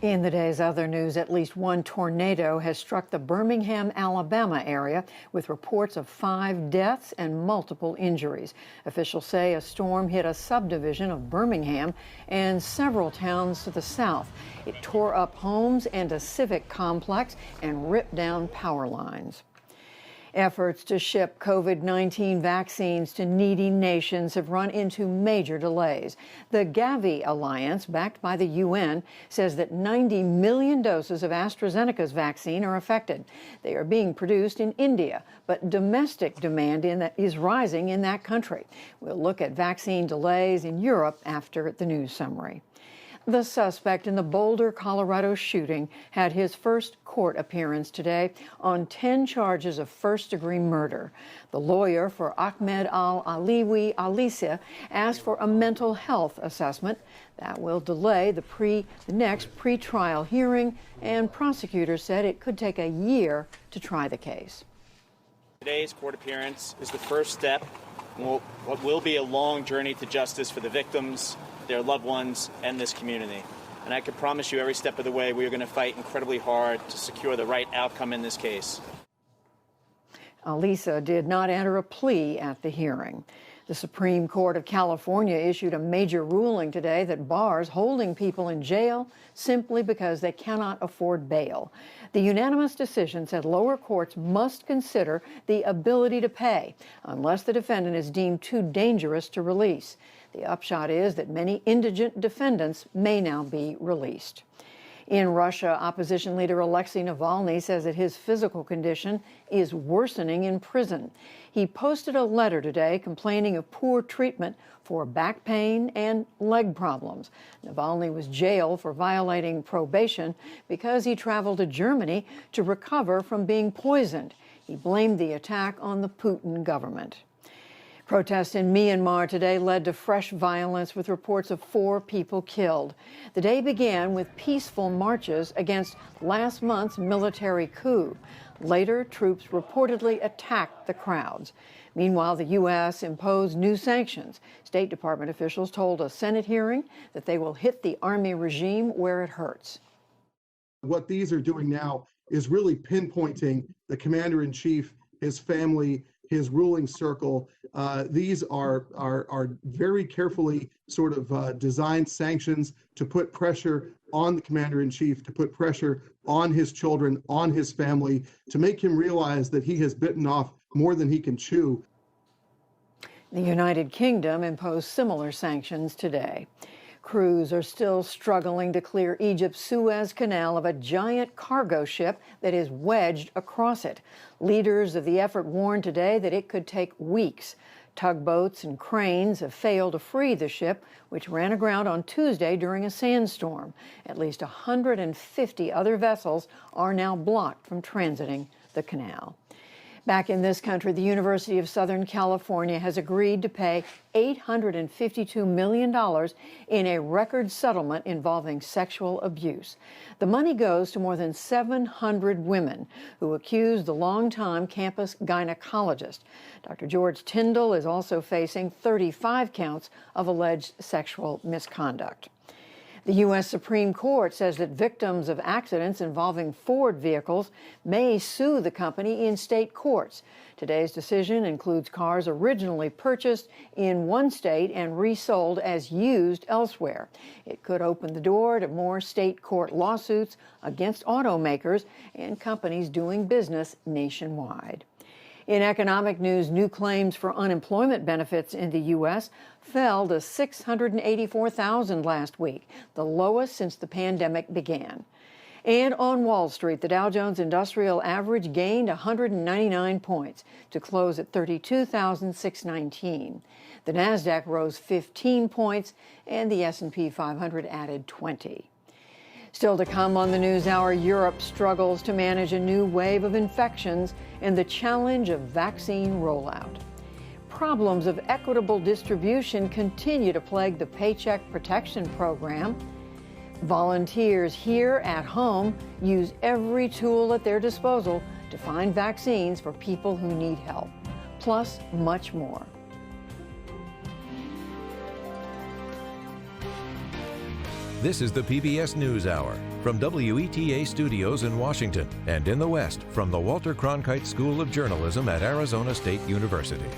In the day's other news, at least one tornado has struck the Birmingham, Alabama area, with reports of 5 deaths and multiple injuries. Officials say a storm hit a subdivision of Birmingham and several towns to the south. It tore up homes and a civic complex and ripped down power lines. Efforts to ship COVID-19 vaccines to needy nations have run into major delays. The Gavi Alliance, backed by the UN, says that 90 million doses of AstraZeneca's vaccine are affected. They are being produced in India, but domestic demand is rising in that country. We'll look at vaccine delays in Europe after the news summary. The suspect in the Boulder, Colorado shooting had his first court appearance today on 10 charges of first-degree murder. The lawyer for Ahmed Al-Aliwi Alisa asked for a mental health assessment. That will delay the next pre-trial hearing, and prosecutors said it could take a year to try the case. Today's court appearance is the first step in what will be a long journey to justice for the victims, their loved ones, and this community. And I can promise you every step of the way we are going to fight incredibly hard to secure the right outcome in this case. Alisa did not enter a plea at the hearing. The Supreme Court of California issued a major ruling today that bars holding people in jail simply because they cannot afford bail. The unanimous decision said lower courts must consider the ability to pay unless the defendant is deemed too dangerous to release. The upshot is that many indigent defendants may now be released. In Russia, opposition leader Alexei Navalny says that his physical condition is worsening in prison. He posted a letter today complaining of poor treatment for back pain and leg problems. Navalny was jailed for violating probation because he traveled to Germany to recover from being poisoned. He blamed the attack on the Putin government. Protests in Myanmar today led to fresh violence with reports of 4 people killed. The day began with peaceful marches against last month's military coup. Later, troops reportedly attacked the crowds. Meanwhile, the U.S. imposed new sanctions. State Department officials told a Senate hearing that they will hit the army regime where it hurts. What these are doing now is really pinpointing the commander-in-chief, his family, his ruling circle. These are very carefully sort of designed sanctions to put pressure on the commander-in-chief, to put pressure on his children, on his family, to make him realize that he has bitten off more than he can chew. The United Kingdom imposed similar sanctions today. Crews are still struggling to clear Egypt's Suez Canal of a giant cargo ship that is wedged across it. Leaders of the effort warned today that it could take weeks. Tugboats and cranes have failed to free the ship, which ran aground on Tuesday during a sandstorm. At least 150 other vessels are now blocked from transiting the canal. Back in this country, the University of Southern California has agreed to pay $852 million in a record settlement involving sexual abuse. The money goes to more than 700 women who accused the longtime campus gynecologist. Dr. George Tyndall is also facing 35 counts of alleged sexual misconduct. The U.S. Supreme Court says that victims of accidents involving Ford vehicles may sue the company in state courts. Today's decision includes cars originally purchased in one state and resold as used elsewhere. It could open the door to more state court lawsuits against automakers and companies doing business nationwide. In economic news, new claims for unemployment benefits in the U.S. fell to 684,000 last week, the lowest since the pandemic began. And on Wall Street, the Dow Jones Industrial Average gained 199 points to close at 32,619. The Nasdaq rose 15 points, and the S&P 500 added 20. Still to come on the NewsHour, Europe struggles to manage a new wave of infections and the challenge of vaccine rollout. Problems of equitable distribution continue to plague the Paycheck Protection Program. Volunteers here at home use every tool at their disposal to find vaccines for people who need help, plus much more. This is the PBS NewsHour. from WETA Studios in Washington and in the West from the Walter Cronkite School of Journalism at Arizona State University.